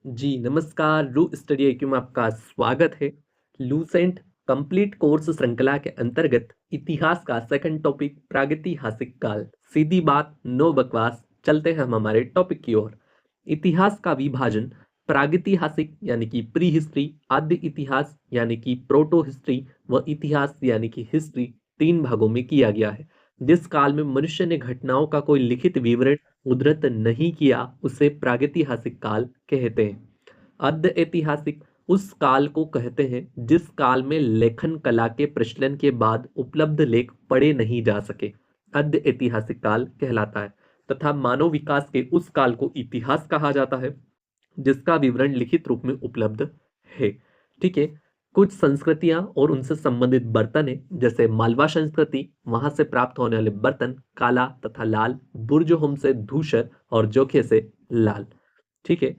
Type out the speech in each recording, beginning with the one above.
जी, नमस्कार। रू study IQ में आपका स्वागत है। लूसेंट कंप्लीट कोर्स श्रृंखला के अंतर्गत इतिहास का सेकंड टॉपिक प्रागैतिहासिक काल। सीधी बात, नो बकवास। चलते हैं हम हमारे टॉपिक की ओर। इतिहास का विभाजन प्रागैतिहासिक यानी कि प्री हिस्ट्री, आद्य इतिहास यानी कि प्रोटो हिस्ट्री व इतिहास यानी कि हिस्ट्री तीन भागों में किया गया है। जिस काल में मनुष्य ने घटनाओं का कोई लिखित विवरण उद्धृत नहीं किया उसे प्रागैतिहासिक काल कहते हैं। अद्य ऐतिहासिक उस काल को कहते हैं जिस काल में लेखन कला के प्रचलन के बाद उपलब्ध लेख पढ़े नहीं जा सके, अद्य ऐतिहासिक काल कहलाता है। तथा मानव विकास के उस काल को इतिहास कहा जाता है जिसका विवरण लिखित रूप में उपलब्ध है। ठीक है। कुछ संस्कृतियां और उनसे संबंधित बर्तन है, जैसे मालवा संस्कृति, वहां से प्राप्त होने वाले बर्तन काला तथा लाल, बुर्ज होम से धूसर और जोखे से लाल। ठीक है।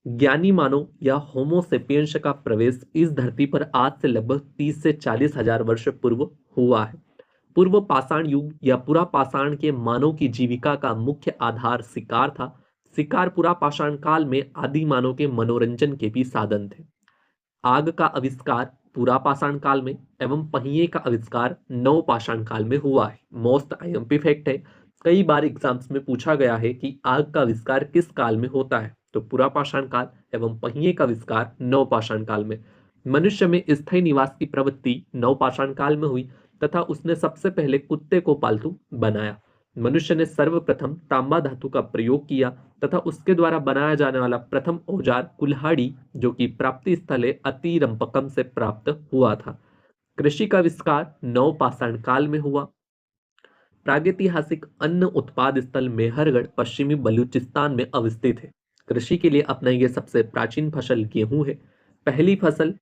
ज्ञानी मानव या होमो सेपियंस का प्रवेश इस धरती पर आज से लगभग 30 से 40 हजार वर्ष पूर्व हुआ है। पूर्व पाषाण युग या पुरा पाषाण के मानव की जीविका का मुख्य आधार शिकार था। शिकार पुरा पाषाण काल में आदि मानव के मनोरंजन के भी साधन थे। आग का आविष्कार पुरा पाषाण काल में एवं पहिए का आविष्कार नव पाषाण काल में हुआ है। मोस्ट आईएमपी फैक्ट है। कई बार एग्जाम्स में पूछा गया है कि आग का आविष्कार किस काल में होता है, तो पुरा पाषाण काल एवं पहिए का आविष्कार नव पाषाण काल में। मनुष्य में स्थायी निवास की प्रवृत्ति नव पाषाण काल में हुई तथा उसने सबसे पहले कुत्ते को पालतू बनाया। मनुष्य ने सर्वप्रथम तांबा धातु का प्रयोग किया तथा उसके द्वारा बनाया जाने वाला प्रथम औजार कुल्हाड़ी, जो कि प्राप्ति स्थल अतिरंपकम से प्राप्त हुआ था। कृषि का आविष्कार नव पाषाण काल में हुआ। प्रागैतिहासिक अन्न उत्पाद स्थल मेहरगढ़ पश्चिमी बलूचिस्तान में अवस्थित है। कृषि के लिए अपनाई गई सबसे प्राचीन फसल गेहूं है। पहली फसल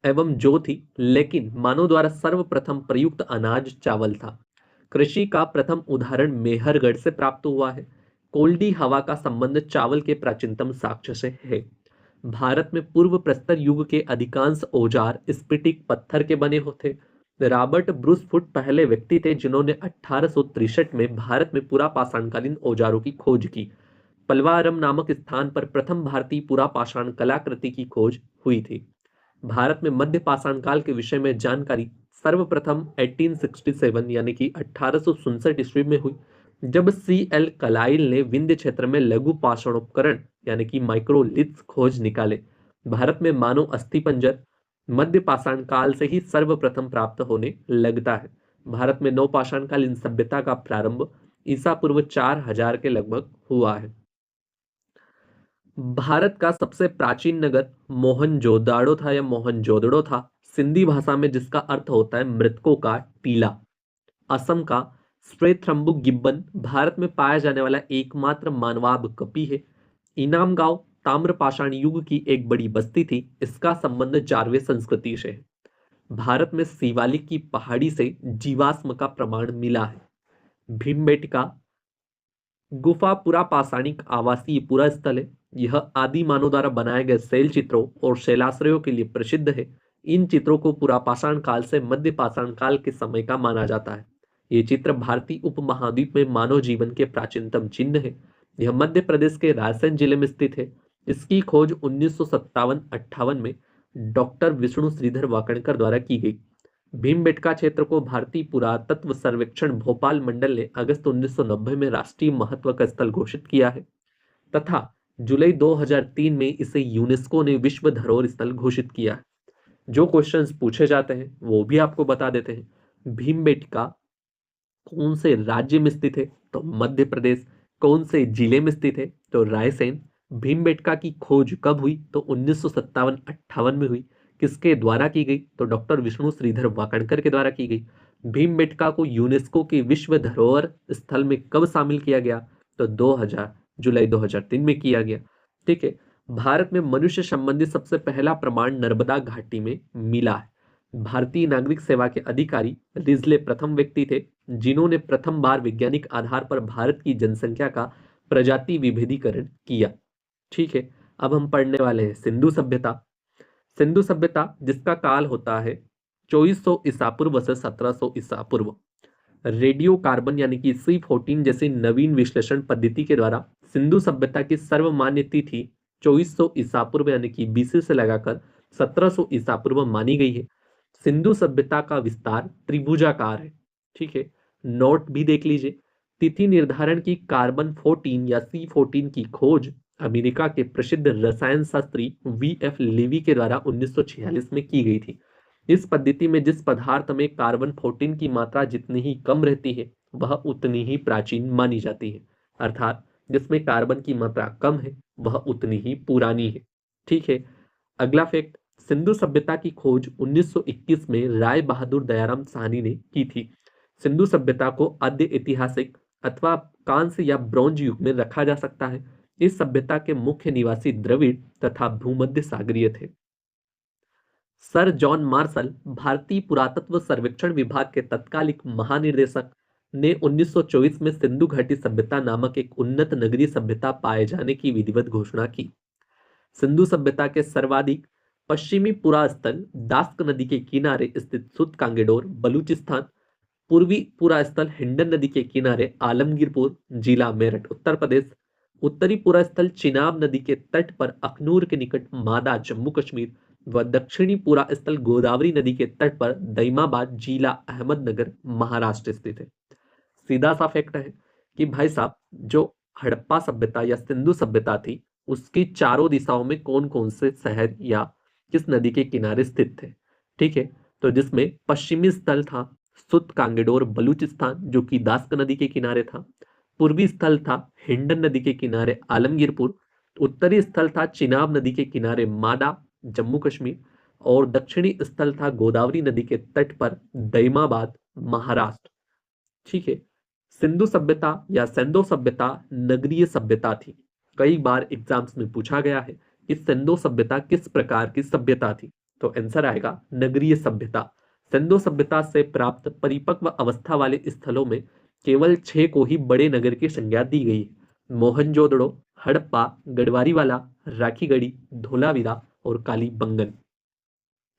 एवं जो थी, लेकिन मानव द्वारा सर्वप्रथम प्रयुक्त अनाज चावल था। कृषि का प्रथम उदाहरण मेहरगढ़ से प्राप्त हुआ है। कोल्डी हवा का संबंध चावल के प्राचीनतम साक्ष्य से है। भारत में पूर्व प्रस्तर युग के अधिकांश औजार स्फटिक पत्थर के बने होते। रॉबर्ट ब्रूस फुट पहले व्यक्ति थे जिन्होंने 1863 में भारत में पुरा पाषाणकालीन औजारों की खोज की। पलवारम नामक स्थान पर प्रथम भारतीय पुरा पाषाण कलाकृति की खोज हुई थी। भारत में मध्य पाषाण काल के विषय में जानकारी सर्वप्रथम 1867 यानी कि 1867 ईस्वी में हुई, जब C.L. कलाइल ने विंध्य क्षेत्र में लघु पाषाणोपकरण यानी कि माइक्रोलिथ्स खोज निकाले। भारत में मानव अस्थिपंजर मध्य पाषाण काल से ही सर्वप्रथम प्राप्त होने लगता है। भारत में नवपाषाणकालीन सभ्यता का प्रारंभ ईसा पूर्व 4000 के लगभग हुआ है। भारत का सबसे प्राचीन नगर मोहनजोदाड़ो था या मोहनजोदड़ो था, सिंधी भाषा में, जिसका अर्थ होता है मृतकों का टीला। असम का स्ट्रेथरम्बुक गिब्बन भारत में पाया जाने वाला एकमात्र मानवाब कपि है। इनाम गांव ताम्रपाषाण युग की एक बड़ी बस्ती थी। इसका संबंध जारवे संस्कृति से है। भारत में शिवालिक की पहाड़ी से जीवाश्म का प्रमाण मिला है। भीमबेटका गुफा पुरा पाषाणिक आवासीय पुरा स्थल है। यह आदि मानव द्वारा बनाए गए शैल चित्रों और शैलाश्रयों के लिए प्रसिद्ध है। इन चित्रों को पुरा पाषाण काल से मध्य पाषाण काल के समय का माना जाता है। ये चित्र भारतीय उपमहाद्वीप में मानव जीवन के प्राचीनतम चिन्ह है। यह मध्य प्रदेश के रायसेन जिले में स्थित है। इसकी खोज 1957-58 में डॉक्टर विष्णु श्रीधर वाकणकर द्वारा की गई। भीमबेटका क्षेत्र को भारतीय पुरातत्व सर्वेक्षण भोपाल मंडल ने अगस्त 1990 में राष्ट्रीय महत्व का स्थल घोषित किया है तथा जुलाई 2003 में इसे यूनेस्को ने विश्व धरोहर स्थल घोषित किया है। जो क्वेश्चंस पूछे जाते हैं वो भी आपको बता देते हैं। भीमबेटका कौन से राज्य में स्थित है, तो मध्य प्रदेश। कौन से जिले में स्थित है, तो रायसेन। भीमबेटका की खोज कब हुई, तो 1957-58 में हुई। किसके द्वारा की गई, तो डॉक्टर विष्णु श्रीधर वाकणकर के द्वारा की गई। भीमबेटका को यूनेस्को के विश्व धरोहर स्थल में कब शामिल किया गया, तो 2000 जुलाई 2003 में किया गया। ठीक है। भारत में मनुष्य संबंधी सबसे पहला प्रमाण नर्मदा घाटी में मिला है। भारतीय नागरिक सेवा के अधिकारी रिजले प्रथम व्यक्ति थे जिन्होंने प्रथम बार वैज्ञानिक आधार पर भारत की जनसंख्या का प्रजाति विभेदीकरण किया। ठीक है। अब हम पढ़ने वाले हैं सिंधु सभ्यता। सिंधु सभ्यता जिसका काल होता है 2400 ईसा पूर्व से 1700 ईसा पूर्व। रेडियो कार्बन यानी कि C14 जैसी नवीन विश्लेषण पद्धति के द्वारा सिंधु सभ्यता की सर्वमान्य तिथि 2400 ईसा पूर्व यानी कि बीसी से लगाकर 1700 ईसा पूर्व मानी गई है। सिंधु सभ्यता का विस्तार त्रिभुजाकार है। ठीक है, नोट भी देख लीजिए। तिथि निर्धारण की कार्बन 14 या C14 की खोज अमेरिका के प्रसिद्ध रसायन शास्त्री VF लेवी के द्वारा 1946 में की गई थी। इस पद्धति में जिस पदार्थ में कार्बन 14 की मात्रा जितनी ही कम रहती है वह उतनी ही प्राचीन मानी जाती है, अर्थात जिसमें कार्बन की मात्रा कम है वह उतनी ही पुरानी है। ठीक है, अगला फैक्ट, सिंधु सभ्यता की खोज 1921 में राय बहादुर दयाराम साहनी ने की थी। सिंधु सभ्यता को आद्य ऐतिहासिक अथवा कांस्य या ब्रॉन्ज युग में रखा जा सकता है। इस सभ्यता के मुख्य निवासी द्रविड़ तथा भूमध्य सागरीय थे। सर जॉन मार्शल भारतीय पुरातत्व सर्वेक्षण विभाग के तत्कालिक महानिदेशक ने 1924 में सिंधु घाटी सभ्यता नामक एक उन्नत नगरीय सभ्यता पाए जाने की विधिवत घोषणा की। सिंधु सभ्यता के सर्वाधिक पश्चिमी पुरास्थल दास्क नदी के किनारे स्थित सुत कांगेडोर बलूचिस्तान, पूर्वी पुरास्थल हिंडन नदी के किनारे आलमगीरपुर जिला मेरठ उत्तर प्रदेश, उत्तरी पुरास्थल चिनाब नदी के तट पर अखनूर के निकट मादा जम्मू कश्मीर व दक्षिणी पुरास्थल गोदावरी नदी के तट पर दैमाबाद जिला अहमदनगर महाराष्ट्र स्थित है। सीधा सा फैक्ट है कि भाई साहब जो हड़प्पा सभ्यता या सिंधु सभ्यता थी उसकी चारों दिशाओं में कौन कौन से शहर या किस नदी के किनारे स्थित थे। ठीक है, तो जिसमें पश्चिमी स्थल था सुत कांगेडोर बलूचिस्तान जो कि दास्क नदी के किनारे था, पूर्वी स्थल था हिंडन नदी के किनारे आलमगीरपुर, उत्तरी स्थल था चिनाब नदी के किनारे माडा जम्मू कश्मीर और दक्षिणी स्थल था गोदावरी नदी के तट पर दैमाबाद महाराष्ट्र। ठीक है, सिंधु सभ्यता या सिंधु सभ्यता नगरीय सभ्यता थी। कई बार एग्जाम्स में पूछा गया है कि सिंधु सभ्यता किस प्रकार की सभ्यता थी, तो आंसर आएगा नगरीय सभ्यता। सिंधु सभ्यता से प्राप्त परिपक्व अवस्था वाले स्थलों में केवल 6 को ही बड़े नगर की संज्ञा दी गई है। मोहनजोदड़ो, हड़प्पा, गढ़वारीवाला, राखीगढ़ी, धोलावीरा और कालीबंगन।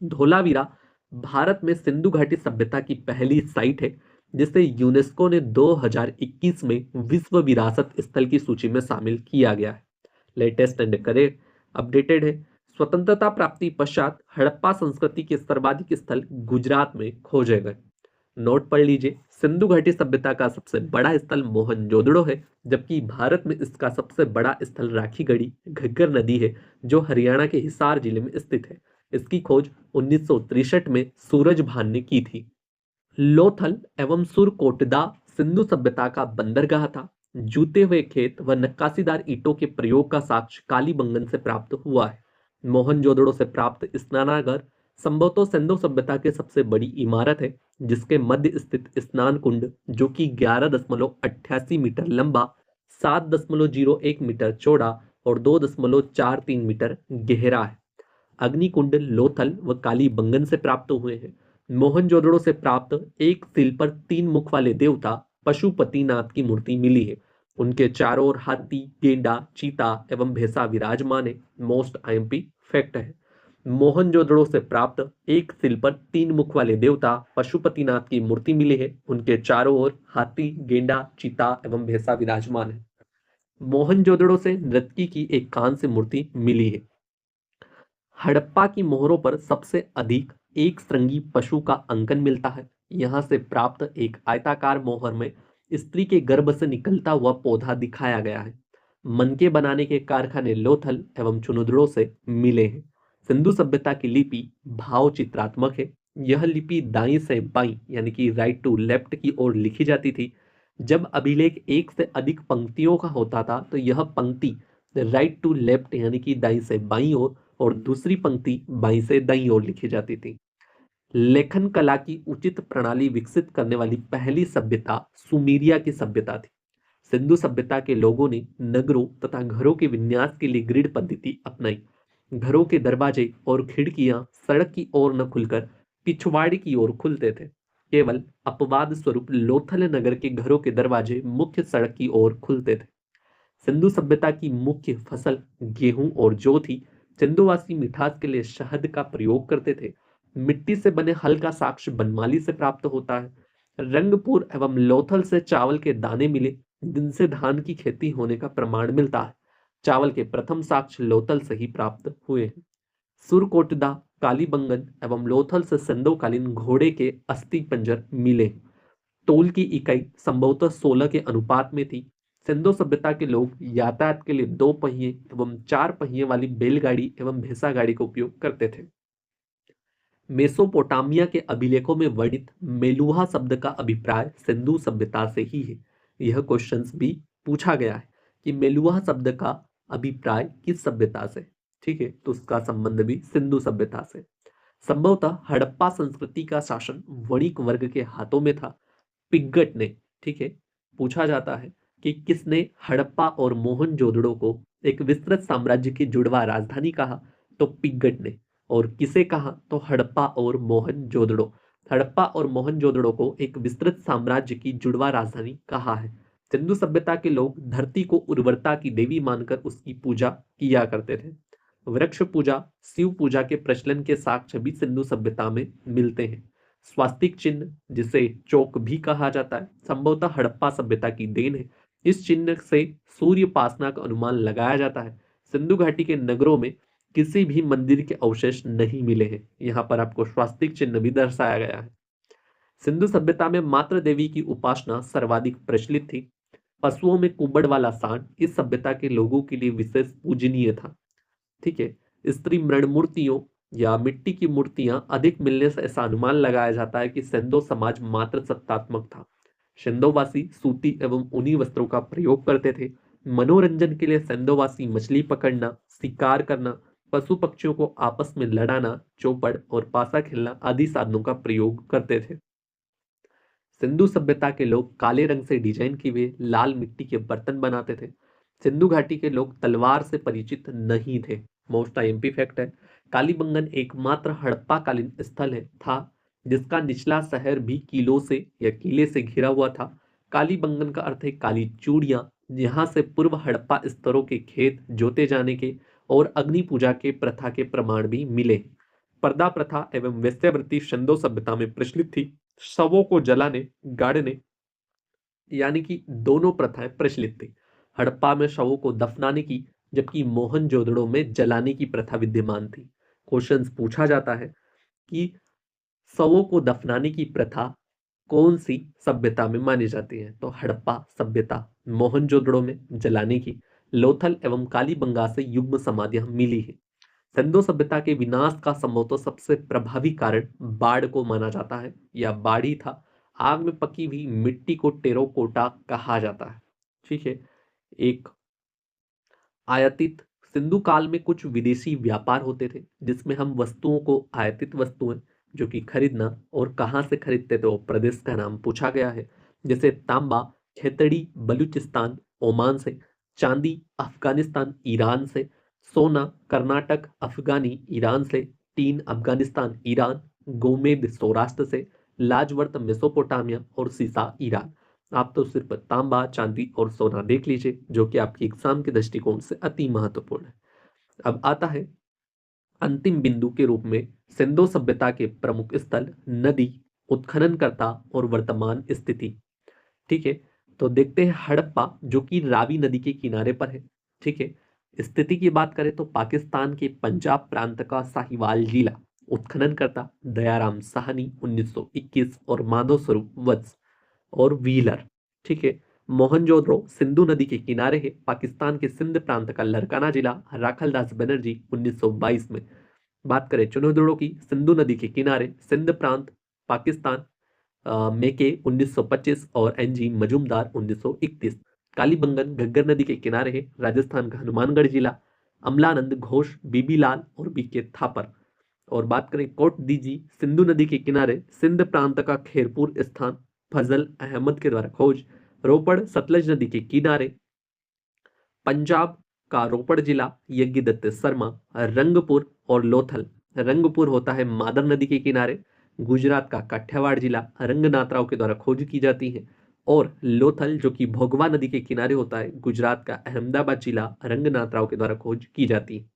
धोलावीरा भारत में सिंधु घाटी सभ्यता की पहली साइट है जिसे यूनेस्को ने 2021 में विश्व विरासत स्थल की सूची में शामिल किया गया है। लेटेस्ट एंड करेक्ट अपडेटेड है। स्वतंत्रता प्राप्ति पश्चात हड़प्पा संस्कृति के सर्वाधिक स्थल गुजरात में खोजे गए। नोट पढ़ लीजिए, सिंधु घाटी सभ्यता का सबसे बड़ा स्थल मोहनजोदड़ो है, जबकि भारत में इसका सबसे बड़ा स्थल राखीगढ़ी घग्गर नदी है जो हरियाणा के हिसार जिले में स्थित है। इसकी खोज 1963 में सूरज भान ने की थी। लोथल एवं सुरकोटदा सिंधु सभ्यता का बंदरगाह था। जूते हुए खेत व नक्काशीदार ईंटों के प्रयोग का साक्ष्य कालीबंगन से प्राप्त हुआ है। मोहनजोदड़ो से प्राप्त स्नानागार संभवतः सिंधु सभ्यता की सबसे बड़ी इमारत है, जिसके मध्य स्थित स्नान कुंड जो कि 11.88 मीटर लंबा, 7.01 मीटर चौड़ा और 2.43 मीटर गहरा है। अग्निकुंड लोथल व कालीबंगन से प्राप्त हुए हैं। मोहनजोदड़ो से प्राप्त एक सिल पर 3 मुख वाले देवता पशुपतिनाथ की मूर्ति मिली है। उनके चारों ओर हाथी, गेंडा, चीता एवं भैंसा विराजमान है। मोस्ट आईएमपी फैक्ट है। मोहनजोदड़ो से प्राप्त एक सिल पर 3 मुख वाले देवता पशुपतिनाथ की मूर्ति मिली है। उनके चारों ओर हाथी, गेंडा, चीता एवं भैंसा विराजमान है। मोहनजोदड़ो से नृत्य की एक कांस्य मूर्ति मिली है। हड़प्पा की मोहरों पर सबसे अधिक एक श्रृंगी पशु का अंकन मिलता है। यहाँ से प्राप्त एक आयताकार मोहर में स्त्री के गर्भ से निकलता हुआ पौधा दिखाया गया है। मनके बनाने के कारखाने लोथल एवं चुनुदड़ो से मिले हैं। सिंधु सभ्यता की लिपि भाव चित्रात्मक है। यह लिपि दाई से बाई यानी कि राइट टू लेफ्ट की ओर लिखी जाती थी। जब अभिलेख एक से अधिक पंक्तियों का होता था तो यह पंक्ति राइट टू लेफ्ट यानी कि दाई से बाई ओर और दूसरी पंक्ति बाईं से दाईं ओर लिखी जाती थी। लेखन कला की उचित प्रणाली विकसित करने वाली पहली सभ्यता सुमेरिया की सभ्यता थी। सिंधु सभ्यता के लोगों ने नगरों तथा घरों के विन्यास के लिए ग्रिड पद्धति अपनाई। घरों के दरवाजे और खिड़कियां सड़क की ओर न खुलकर पिछवाड़े की ओर खुलते थे। केवल अपवाद स्वरूप लोथल नगर के घरों के दरवाजे मुख्य सड़क की ओर खुलते थे। सिंधु सभ्यता की मुख्य फसल गेहूं और जौ थी। सिंधुवासी मिठास के लिए शहद का प्रयोग करते थे। मिट्टी से बने हल का साक्ष्य बनमाली से प्राप्त होता है। रंगपुर एवं लोथल से चावल के दाने मिले जिनसे धान की खेती होने का प्रमाण मिलता है। चावल के प्रथम साक्ष्य लोथल से ही प्राप्त हुए हैं। सुरकोटदा, कालीबंगन एवं लोथल से सिंधुकालीन घोड़े के अस्थि पंजर मिले। तोल की इकाई संभवतः 16 के अनुपात में थी। सिंधु सभ्यता के लोग यातायात के लिए 2 पहिए एवं 4 पहिए वाली बैलगाड़ी एवं भैंसा गाड़ी का उपयोग करते थे। मेसोपोटामिया के अभिलेखों में वर्णित मेलुहा शब्द का अभिप्राय सिंधु सभ्यता से ही है। यह क्वेश्चंस भी पूछा गया है कि मेलुहा शब्द का अभिप्राय किस सभ्यता से। ठीक है, तो उसका संबंध भी सिंधु सभ्यता से। संभवतः हड़प्पा संस्कृति का शासन वणिक वर्ग के हाथों में था। पिग्गट ने, ठीक है, पूछा जाता है कि किसने हड़प्पा और मोहनजोदड़ो को एक विस्तृत साम्राज्य की जुड़वा राजधानी कहा, तो पिग्गट ने। और किसे कहा, तो हड़प्पा और मोहनजोदड़ो। हड़प्पा और मोहनजोदड़ो को एक विस्तृत साम्राज्य की जुड़वा राजधानी कहा है। सिंधु सभ्यता के लोग धरती को उर्वरता की देवी मानकर उसकी पूजा किया करते थे। वृक्ष पूजा, शिव पूजा के प्रचलन के साक्ष्य भी सिंधु सभ्यता में मिलते हैं। स्वास्तिक चिन्ह, जिसे चौक भी कहा जाता है, संभवतः हड़प्पा सभ्यता की देन है। इस चिन्ह से सूर्योपासना का अनुमान लगाया जाता है। सिंधु घाटी के नगरों में किसी भी मंदिर के अवशेष नहीं मिले हैं। यहाँ पर आपको स्वास्तिक चिन्ह भी दर्शाया गया है। सिंधु सभ्यता में मातृ देवी की उपासना सर्वाधिक प्रचलित थी। पशुओं में कुबड़ वाला सांड इस सभ्यता के लोगों के लिए विशेष पूजनीय था। ठीक है, स्त्री मृण मूर्तियों या मिट्टी की मूर्तियां अधिक मिलने से ऐसा अनुमान लगाया जाता है कि सिंधु समाज मात्र सत्तात्मक था। सिंधुवासी सूती एवं ऊनी वस्त्रों का प्रयोग करते थे। मनोरंजन के लिए सिंधुवासी मछली पकड़ना, शिकार करना, पशु पक्षियों को आपस में लड़ाना, चौपड़ और पासा खेलना आदि साधनों का प्रयोग करते थे। सिंधु सभ्यता के लोग काले रंग से डिजाइन किए हुए लाल मिट्टी के बर्तन बनाते थे। सिंधु घाटी के लोग तलवार से परिचित नहीं थे। मोस्ट आईएमपी फैक्ट है, कालीबंगन एकमात्र हड़प्पाकालीन स्थल है था जिसका निचला शहर भी किलों से या किले से घिरा हुआ था। कालीबंगन का अर्थ है काली चूड़ियां। यहाँ से पूर्व हड़प्पा स्तरों के खेत जोते जाने के और अग्नि पूजा के प्रथा के प्रमाण भी मिले। पर्दा प्रथा एवं वेश्यावृत्ति सिंधु सभ्यता में प्रचलित थी। शवों को जलाने, गाड़ने, यानी कि दोनों प्रथाएं प्रचलित थी। हड़प्पा में शवों को दफनाने की, जबकि मोहनजोदड़ो में जलाने की प्रथा विद्यमान थी। क्वेश्चंस पूछा जाता है कि शवों को दफनाने की प्रथा कौन सी सभ्यता में मानी जाती है, तो हड़प्पा सभ्यता। मोहनजोदड़ो में जलाने की। लोथल एवं कालीबंगा से युग्म समाधियां मिली है। सिंधु सभ्यता के विनाश का संभवतः सबसे प्रभावी कारण बाढ़ को माना जाता है या बाढ़ी था। आग में पकी हुई मिट्टी को टेराकोटा कहा जाता है। ठीक है, एक आयातित सिंधु काल में कुछ विदेशी व्यापार होते थे जिसमें हम वस्तुओं को, आयातित वस्तुएं जो कि खरीदना, और कहाँ से खरीदते थे वो प्रदेश का नाम पूछा गया है। जैसे तांबा खेतड़ी बलूचिस्तान ओमान से, चांदी अफगानिस्तान ईरान से, सोना कर्नाटक अफगानी ईरान से, टीन अफगानिस्तान ईरान, गोमेद सौराष्ट्र से, लाजवर्त मेसोपोटामिया और सीसा ईरान। आप तो सिर्फ तांबा, चांदी और सोना देख लीजिए जो कि आपकी एग्जाम के दृष्टिकोण से अति महत्वपूर्ण है। अब आता है अंतिम बिंदु के रूप में सिंधु सभ्यता के प्रमुख स्थल, नदी, उत्खननकर्ता और वर्तमान स्थिति। ठीक है, तो देखते हैं हड़प्पा जो कि रावी नदी के किनारे पर है। ठीक है, स्थिति की बात करें तो पाकिस्तान के पंजाब प्रांत का साहिवाल जिला। उत्खननकर्ता दयाराम साहनी 1921 और माधव स्वरूप वत्स और व्हीलर। ठीक है, मोहनजोदड़ो सिंधु नदी के किनारे है, पाकिस्तान के सिंध प्रांत का लरकाना जिला। राखलदास बनर्जी 1922 में। बात करें चुनावदड़ों की, सिंधु नदी के किनारे सिंध प्रांत पाकिस्तान, मेके 1925 और एनजी मजूमदार 1931। कालीबंगन घग्गर नदी के किनारे है, राजस्थान का हनुमानगढ़ जिला। अमलानंद घोष, बीबी लाल और बीके थापर। और बात करें कोट दीजी सिंधु नदी के किनारे सिंध प्रांत का खेरपुर स्थान, फजल अहमद के द्वारा खोज। रोपड़ सतलज नदी के किनारे पंजाब का रोपड़ जिला, यज्ञदत्त शर्मा। रंगपुर और लोथल, रंगपुर होता है मादर नदी के किनारे, गुजरात का काठियावाड़ जिला, रंगनाथराव के द्वारा खोज की जाती है। और लोथल जो कि भोगवा नदी के किनारे होता है, गुजरात का अहमदाबाद जिला, रंगनाथराव के द्वारा खोज की जाती है।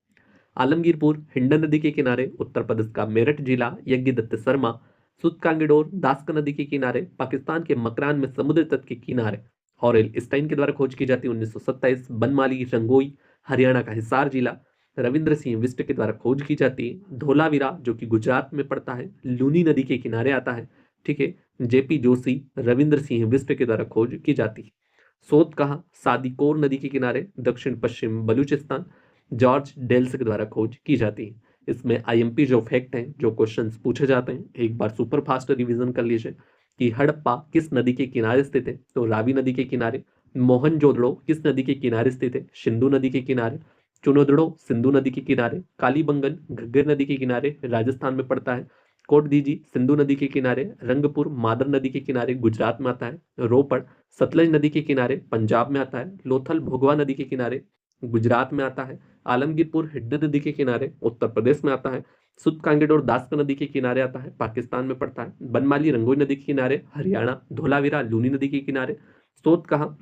आलमगीरपुर हिंडन नदी के किनारे, उत्तर प्रदेश का मेरठ जिला, यज्ञदत्त शर्मा। सुतकांगेडोर दास्क नदी के किनारे, पाकिस्तान के मकरान में समुद्र तट के किनारे, हॉरेल स्टाइन के द्वारा खोज की जाती है 1927। बनमाली रंगोई हरियाणा का हिसार जिला, रविंद्र सिंह बिष्ट के द्वारा खोज की जाती है। धोलावीरा जो कि गुजरात में पड़ता है, लूनी नदी के किनारे आता है। ठीक है, जेपी जोशी, रविंद्र सिंह बिष्ट के द्वारा खोज की जाती है। सोत कहाँ, सादीकोर नदी के किनारे, दक्षिण पश्चिम बलूचिस्तान, जॉर्ज डेल्स के द्वारा खोज की जाती है। इसमें आईएमपी जो फैक्ट हैं, जो क्वेश्चंस पूछे जाते हैं, एक बार सुपर फास्ट रिवीजन कर लीजिए कि हड़प्पा किस नदी के किनारे स्थित है, तो रावी नदी के किनारे। मोहनजोदड़ो किस नदी के किनारे स्थित है, सिंधु नदी के किनारे। चुनोदड़ो सिंधु नदी के किनारे। कालीबंगन घग्गर नदी के किनारे, राजस्थान में पड़ता है। कोटदीजी सिंधु नदी के किनारे। रंगपुर मादर नदी के किनारे, गुजरात में आता है। रोपड़ सतलज नदी के किनारे, पंजाब में आता है। लोथल भोगवा नदी के किनारे, गुजरात में आता है। आलमगीरपुर हिड्ड नदी के किनारे, उत्तर प्रदेश में आता है। सुत कांगेड़ और दासका नदी के किनारे आता है, पाकिस्तान में पड़ता है। बनमाली रंगोई नदी के किनारे, हरियाणा। धोलावीरा लूनी नदी के किनारे। सोत कहाँ,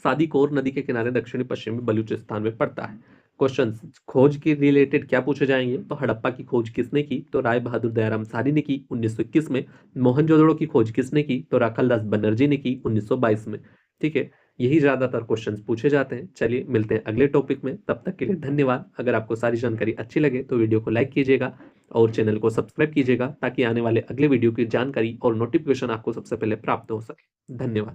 सादीकोर नदी के किनारे, दक्षिणी पश्चिमी बलूचिस्तान में पड़ता है। क्वेश्चन खोज के रिलेटेड क्या पूछे जाएंगे, तो हड़प्पा की खोज किसने की, तो राय बहादुर दयाराम साहनी ने की 1921 में। मोहनजोदड़ो की खोज किसने की, तो राखालदास बनर्जी ने की 1922 में। ठीक है, यही ज्यादातर क्वेश्चंस पूछे जाते हैं। चलिए मिलते हैं अगले टॉपिक में, तब तक के लिए धन्यवाद। अगर आपको सारी जानकारी अच्छी लगे तो वीडियो को लाइक कीजिएगा और चैनल को सब्सक्राइब कीजिएगा, ताकि आने वाले अगले वीडियो की जानकारी और नोटिफिकेशन आपको सबसे पहले प्राप्त हो सके। धन्यवाद।